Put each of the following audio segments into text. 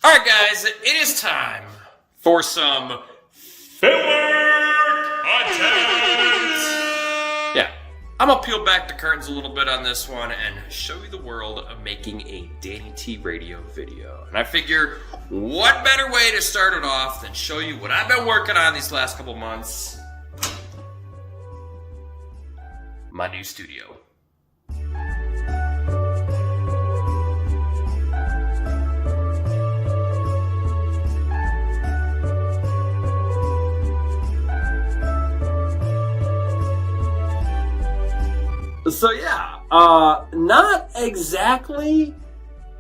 Alright guys, it is time for some filler content! Yeah, I'm gonna peel back the curtains a little bit on this one and show you the world of making a DannyTRadio video. And I figure, what better way to start it off than show you what I've been working on these last couple months? My new studio. So yeah, not exactly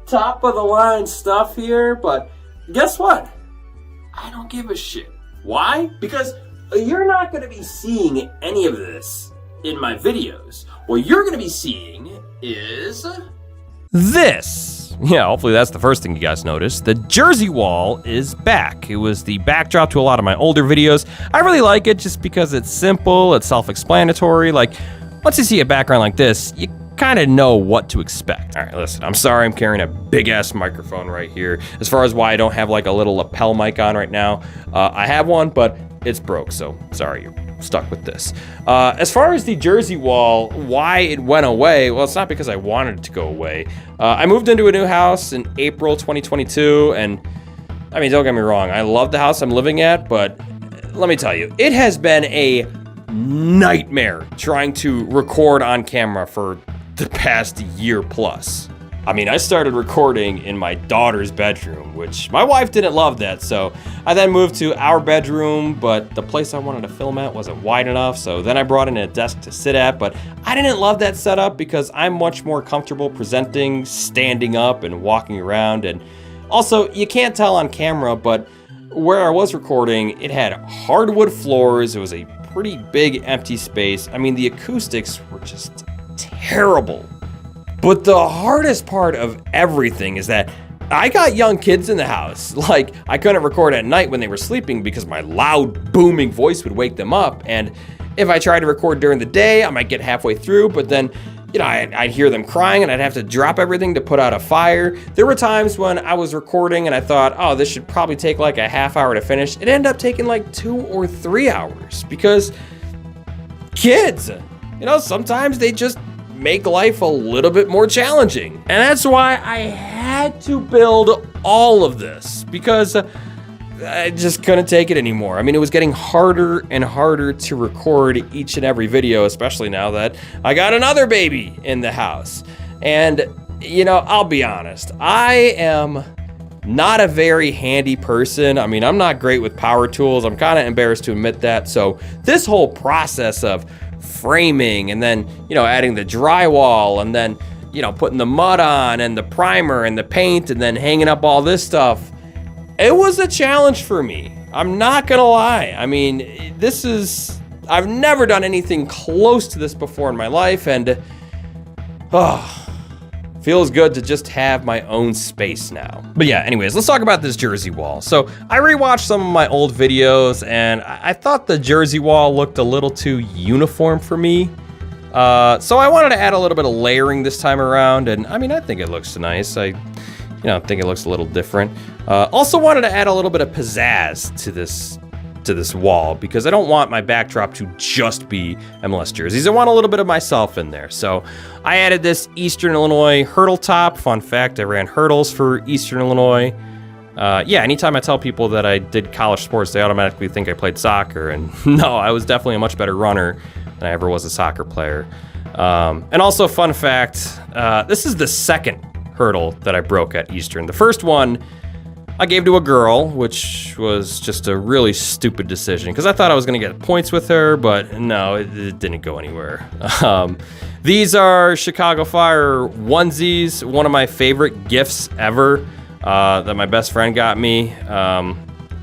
top of the line stuff here, but guess what? I don't give a shit. Why? Because you're not going to be seeing any of this in my videos. What you're going to be seeing is this. Yeah, hopefully that's the first thing you guys noticed. The Jersey wall is back. It was the backdrop to a lot of my older videos. I really like it just because it's simple, it's self-explanatory. Like, once you see a background like this, you kind of know what to expect. All right, listen, I'm sorry I'm carrying a big-ass microphone right here. As far as why I don't have like a little lapel mic on right now, I have one, but it's broke, so sorry you're stuck with this. As far as the Jersey wall, why it went away, well, it's not because I wanted it to go away. I moved into a new house in April 2022, and I mean, don't get me wrong, I love the house I'm living at, but let me tell you, it has been a nightmare trying to record on camera for the past year plus. I mean, I started recording in my daughter's bedroom, which my wife didn't love that, so I then moved to our bedroom, but the place I wanted to film at wasn't wide enough, so then I brought in a desk to sit at, but I didn't love that setup because I'm much more comfortable presenting, standing up and walking around, and also, you can't tell on camera, but where I was recording, it had hardwood floors, it was a pretty big empty space. I mean, the acoustics were just terrible. But the hardest part of everything is that I got young kids in the house. Like, I couldn't record at night when they were sleeping because my loud, booming voice would wake them up. And if I tried to record during the day, I might get halfway through, but then, you know, I'd hear them crying and I'd have to drop everything to put out a fire. There were times when I was recording and I thought, oh, this should probably take like a half hour to finish. It ended up taking like 2 or 3 hours because kids, you know, sometimes they just make life a little bit more challenging. And that's why I had to build all of this because I just couldn't take it anymore. I mean, it was getting harder and harder to record each and every video, especially now that I got another baby in the house. And, you know, I'll be honest, I am not a very handy person. I mean, I'm not great with power tools. I'm kind of embarrassed to admit that. So this whole process of framing and then, you know, adding the drywall and then, you know, putting the mud on and the primer and the paint and then hanging up all this stuff, it was a challenge for me. I'm not gonna lie. I mean, I've never done anything close to this before in my life, and feels good to just have my own space now. But yeah, anyways, let's talk about this Jersey wall. So I rewatched some of my old videos, and I thought the Jersey wall looked a little too uniform for me. So I wanted to add a little bit of layering this time around, and I mean, I think it looks nice. I think it looks a little different. Also wanted to add a little bit of pizzazz to this wall because I don't want my backdrop to just be MLS jerseys. I want a little bit of myself in there. So I added this Eastern Illinois hurdle top. Fun fact, I ran hurdles for Eastern Illinois. Yeah, anytime I tell people that I did college sports, they automatically think I played soccer. And no, I was definitely a much better runner than I ever was a soccer player. And also, fun fact, this is the second hurdle that I broke at Eastern. The first one I gave to a girl, which was just a really stupid decision because I thought I was going to get points with her, but no, it didn't go anywhere. These are Chicago Fire onesies, one of my favorite gifts ever that my best friend got me.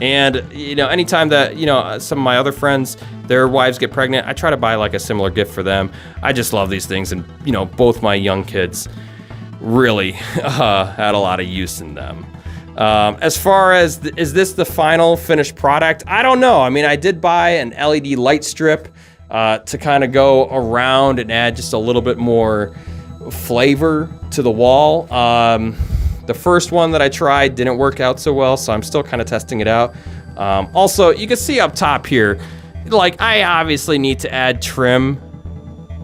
And, you know, anytime that, you know, some of my other friends, their wives get pregnant, I try to buy like a similar gift for them. I just love these things, and, you know, both my young kids really had a lot of use in them. As far as, is this the final finished product? I don't know. I mean, I did buy an LED light strip to kind of go around and add just a little bit more flavor to the wall. The first one that I tried didn't work out so well, so I'm still kind of testing it out. Also, you can see up top here, like I obviously need to add trim,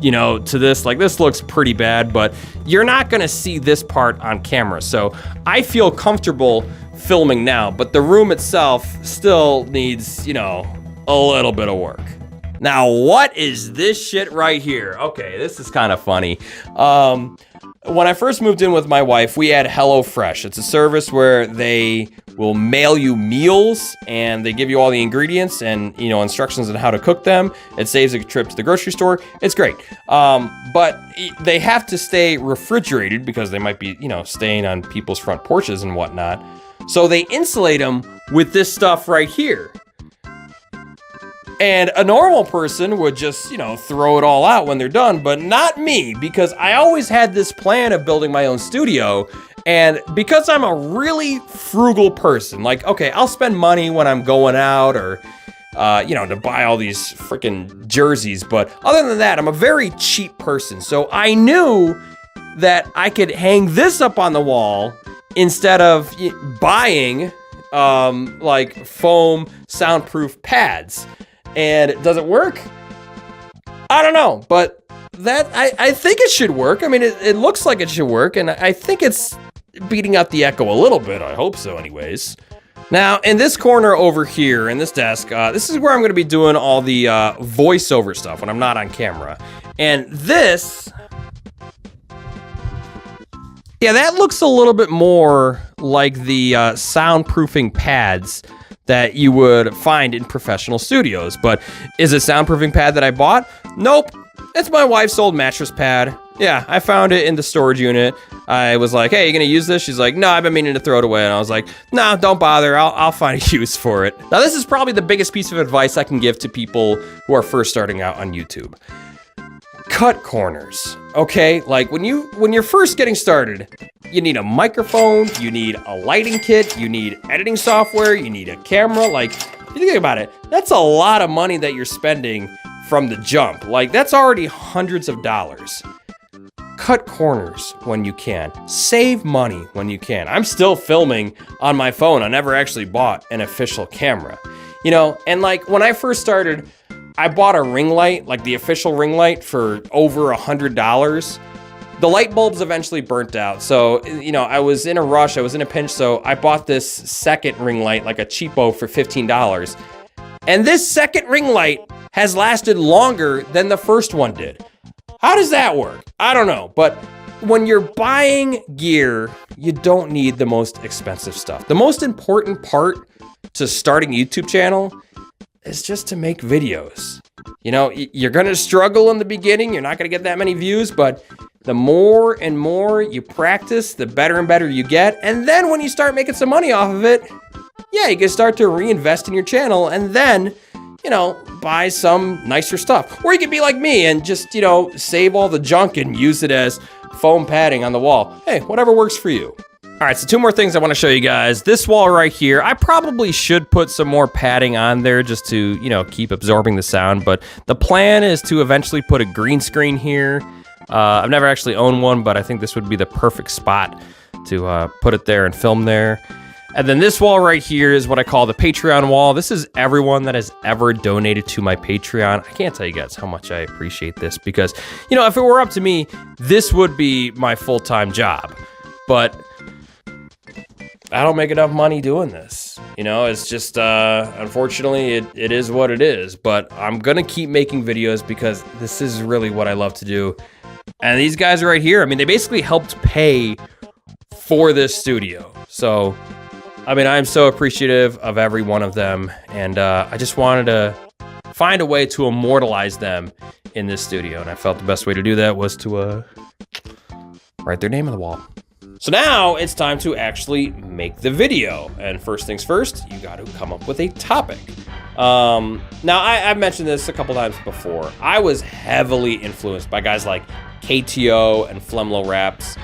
you know, to this. Like this looks pretty bad, but you're not gonna see this part on camera. So I feel comfortable filming now, but the room itself still needs, you know, a little bit of work. Now, what is this shit right here? Okay, this is kind of funny. When I first moved in with my wife, we had HelloFresh. It's a service where they will mail you meals and they give you all the ingredients and, you know, instructions on how to cook them. It saves a trip to the grocery store. It's great. But they have to stay refrigerated because they might be, you know, staying on people's front porches and whatnot. So they insulate them with this stuff right here. And a normal person would just, you know, throw it all out when they're done, but not me, because I always had this plan of building my own studio. And because I'm a really frugal person, like, okay, I'll spend money when I'm going out or, you know, to buy all these freaking jerseys. But other than that, I'm a very cheap person. So I knew that I could hang this up on the wall instead of buying, like foam soundproof pads. And does it work? I don't know, but that I think it should work. I mean, it looks like it should work, and I think it's beating out the echo a little bit. I hope so anyways. Now, in this corner over here, in this desk, this is where I'm going to be doing all the voiceover stuff when I'm not on camera. And this, yeah, that looks a little bit more like the soundproofing pads that you would find in professional studios. But is it soundproofing pad that I bought? Nope. It's my wife's old mattress pad. Yeah, I found it in the storage unit. I was like, hey, you gonna use this? She's like, no, I've been meaning to throw it away. And I was like, no, don't bother. I'll find a use for it. Now, this is probably the biggest piece of advice I can give to people who are first starting out on YouTube. Cut corners, okay? Like when you're first getting started, you need a microphone, you need a lighting kit, you need editing software, you need a camera. Like, if you think about it, that's a lot of money that you're spending from the jump. Like, that's already hundreds of dollars. Cut corners when you can. Save money when you can. I'm still filming on my phone. I never actually bought an official camera. You know, and like when I first started, I bought a ring light, like the official ring light, for over $100. The light bulbs eventually burnt out. So, you know, I was in a rush, I was in a pinch, so I bought this second ring light, like a cheapo, for $15. And this second ring light has lasted longer than the first one did. How does that work? I don't know. But when you're buying gear, you don't need the most expensive stuff. The most important part to starting a YouTube channel is just to make videos. You know, you're gonna struggle in the beginning, you're not gonna get that many views, but the more and more you practice, the better and better you get. And then when you start making some money off of it, yeah, you can start to reinvest in your channel and then, you know, buy some nicer stuff. Or you can be like me and just, you know, save all the junk and use it as foam padding on the wall. Hey, whatever works for you. All right, so two more things I want to show you guys. This wall right here, I probably should put some more padding on there just to, you know, keep absorbing the sound, but the plan is to eventually put a green screen here. I've never actually owned one, but I think this would be the perfect spot to put it there and film there. And then this wall right here is what I call the Patreon wall. This is everyone that has ever donated to my Patreon. I can't tell you guys how much I appreciate this because, you know, if it were up to me, this would be my full-time job. But I don't make enough money doing this. You know, it's just, unfortunately, it is what it is. But I'm going to keep making videos because this is really what I love to do. And these guys right here, I mean, they basically helped pay for this studio. So, I mean, I'm so appreciative of every one of them. And I just wanted to find a way to immortalize them in this studio. And I felt the best way to do that was to write their name on the wall. So now it's time to actually make the video. And first things first, you got to come up with a topic. Now, I've mentioned this a couple times before. I was heavily influenced by guys like KTO and Flemlo Raps.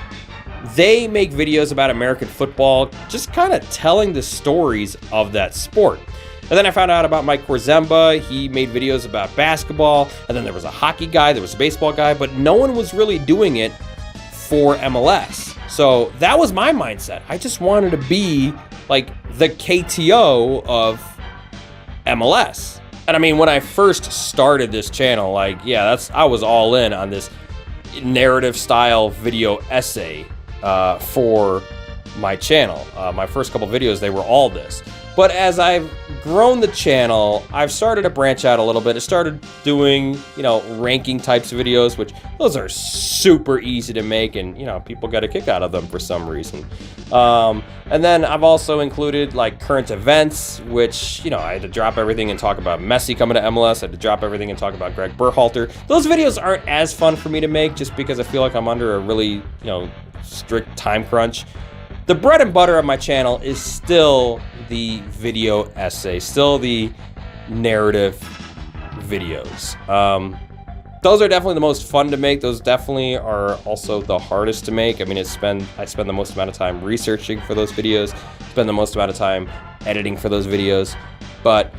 They make videos about American football, just kind of telling the stories of that sport. And then I found out about Mike Korzemba. He made videos about basketball. And then there was a hockey guy, there was a baseball guy, but no one was really doing it for MLS. So that was my mindset. I just wanted to be like the KTO of MLS. And I mean, when I first started this channel, like, yeah, I was all in on this narrative style video essay for my channel. My first couple videos, they were all this. But as I've grown the channel, I've started to branch out a little bit. I started doing, ranking types of videos, which those are super easy to make, and, people got a kick out of them for some reason. And then I've also included like current events, which, I had to drop everything and talk about Messi coming to MLS. I had to drop everything and talk about Greg Berhalter. Those videos aren't as fun for me to make just because I feel like I'm under a really, strict time crunch. The bread and butter of my channel is still the video essay, still the narrative videos. Those are definitely the most fun to make. Those definitely are also the hardest to make. I mean, I spend the most amount of time researching for those videos, spend the most amount of time editing for those videos. But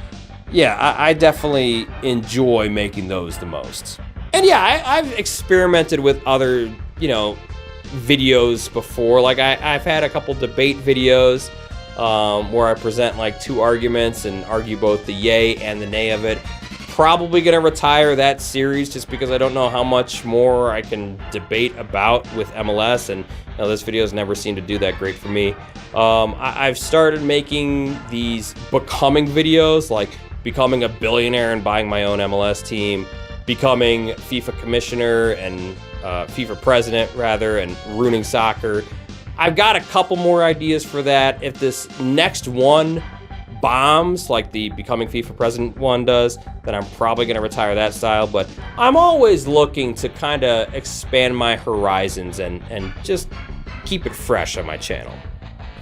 yeah, I definitely enjoy making those the most. And yeah, I've experimented with other, videos before. Like I've had a couple debate videos where I present like two arguments and argue both the yay and the nay of it. Probably gonna retire that series just because I don't know how much more I can debate about with MLS, and this video's never seemed to do that great for me. I've started making these becoming videos, like becoming a billionaire and buying my own MLS team, becoming FIFA commissioner and FIFA president rather, and ruining soccer. I've got a couple more ideas for that. If this next one bombs like the becoming FIFA president one does, then I'm probably going to retire that style. But I'm always looking to kind of expand my horizons and just keep it fresh on my channel.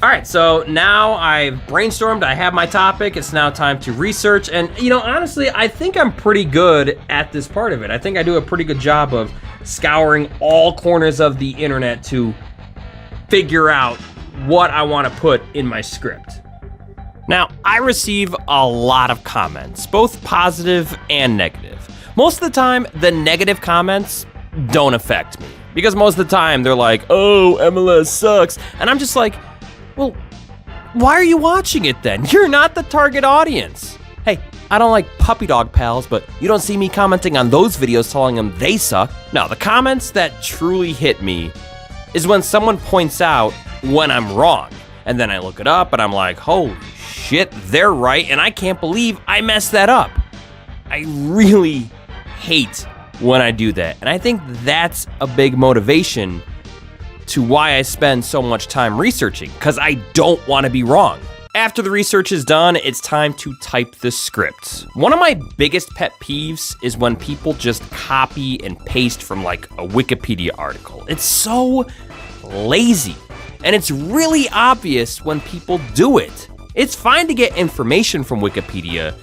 All right, so now I've brainstormed, I have my topic, it's now time to research, and honestly, I think I'm pretty good at this part of it. I think I do a pretty good job of scouring all corners of the internet to figure out what I want to put in my script. Now, I receive a lot of comments, both positive and negative. Most of the time, the negative comments don't affect me, because most of the time they're like, oh, MLS sucks, and I'm just like, well, why are you watching it then? You're not the target audience. Hey, I don't like puppy dog pals, but you don't see me commenting on those videos telling them they suck. No, the comments that truly hit me is when someone points out when I'm wrong. And then I look it up and I'm like, holy shit, they're right, and I can't believe I messed that up. I really hate when I do that. And I think that's a big motivation to why I spend so much time researching, because I don't want to be wrong. After the research is done, it's time to type the script. One of my biggest pet peeves is when people just copy and paste from like a Wikipedia article. It's so lazy, and it's really obvious when people do it. It's fine to get information from Wikipedia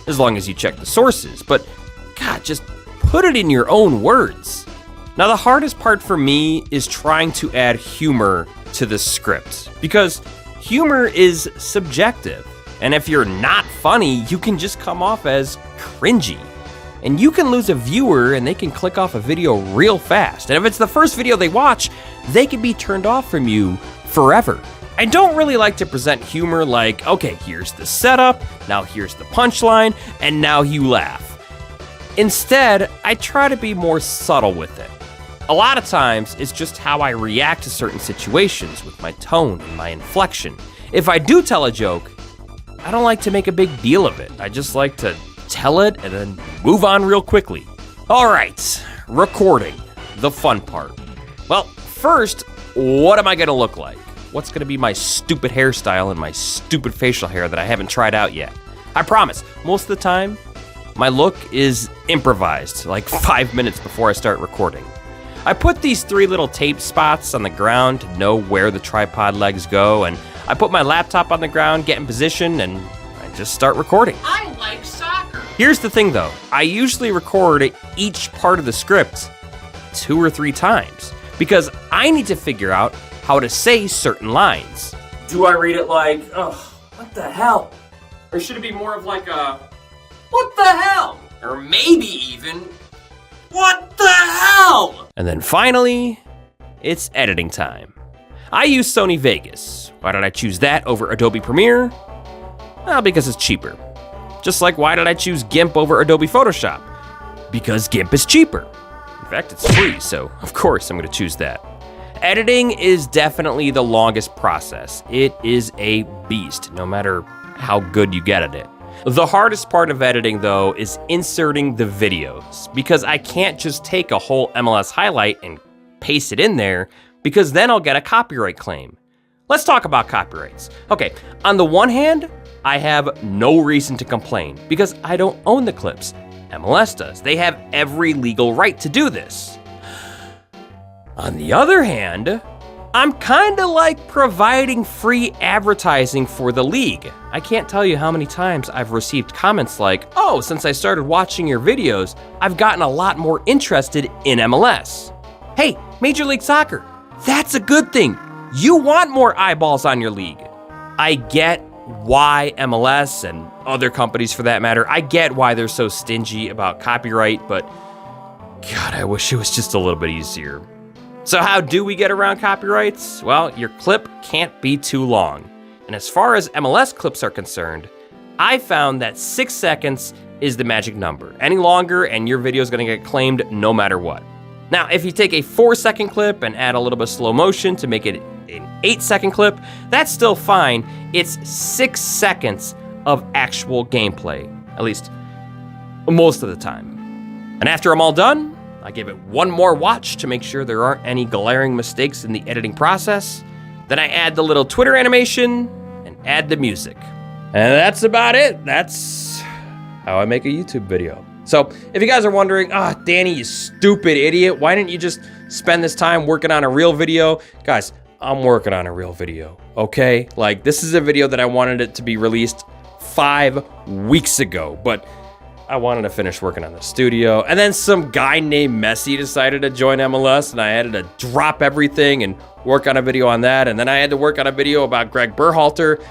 as long as you check the sources, but God, just put it in your own words. Now, the hardest part for me is trying to add humor to the script, because humor is subjective, and if you're not funny, you can just come off as cringy, and you can lose a viewer and they can click off a video real fast, and if it's the first video they watch, they can be turned off from you forever. I don't really like to present humor like, okay, here's the setup, now here's the punchline, and now you laugh. Instead, I try to be more subtle with it. A lot of times, it's just how I react to certain situations with my tone and my inflection. If I do tell a joke, I don't like to make a big deal of it. I just like to tell it and then move on real quickly. All right, recording, the fun part. Well, first, what am I gonna look like? What's gonna be my stupid hairstyle and my stupid facial hair that I haven't tried out yet? I promise, most of the time, my look is improvised, like 5 minutes before I start recording. I put these 3 little tape spots on the ground to know where the tripod legs go, and I put my laptop on the ground, get in position, and I just start recording. I like soccer. Here's the thing though, I usually record each part of the script 2 or 3 times, because I need to figure out how to say certain lines. Do I read it like, oh, what the hell? Or should it be more of like a, what the hell? Or maybe even, what the hell? And then finally, it's editing time. I use Sony Vegas. Why did I choose that over Adobe Premiere? Well, because it's cheaper. Just like why did I choose GIMP over Adobe Photoshop? Because GIMP is cheaper. In fact, it's free, so of course I'm gonna choose that. Editing is definitely the longest process. It is a beast, no matter how good you get at it. The hardest part of editing, though, is inserting the videos, because I can't just take a whole MLS highlight and paste it in there, because then I'll get a copyright claim. Let's talk about copyrights. Okay, on the one hand, I have no reason to complain, because I don't own the clips. MLS does. They have every legal right to do this. On the other hand, I'm kinda like providing free advertising for the league. I can't tell you how many times I've received comments like, oh, since I started watching your videos, I've gotten a lot more interested in MLS. Hey, Major League Soccer, that's a good thing. You want more eyeballs on your league. I get why MLS and other companies for that matter, I get why they're so stingy about copyright, but God, I wish it was just a little bit easier. So how do we get around copyrights? Well, your clip can't be too long. And as far as MLS clips are concerned, I found that 6 seconds is the magic number. Any longer and your video is gonna get claimed no matter what. Now, if you take a 4-second clip and add a little bit of slow motion to make it an 8-second clip, that's still fine. It's 6 seconds of actual gameplay, at least most of the time. And after I'm all done, I give it one more watch to make sure there aren't any glaring mistakes in the editing process. Then I add the little Twitter animation and add the music. And that's about it. That's how I make a YouTube video. So if you guys are wondering, Danny, you stupid idiot, why didn't you just spend this time working on a real video? Guys, I'm working on a real video, okay? Like, this is a video that I wanted it to be released 5 weeks ago, but I wanted to finish working on the studio, and then some guy named Messi decided to join MLS, and I had to drop everything and work on a video on that, and then I had to work on a video about Greg Berhalter.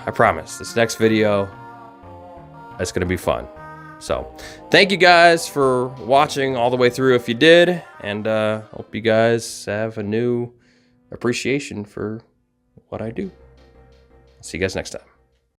I promise, this next video, it's gonna be fun. So, thank you guys for watching all the way through if you did, and hope you guys have a new appreciation for what I do. See you guys next time.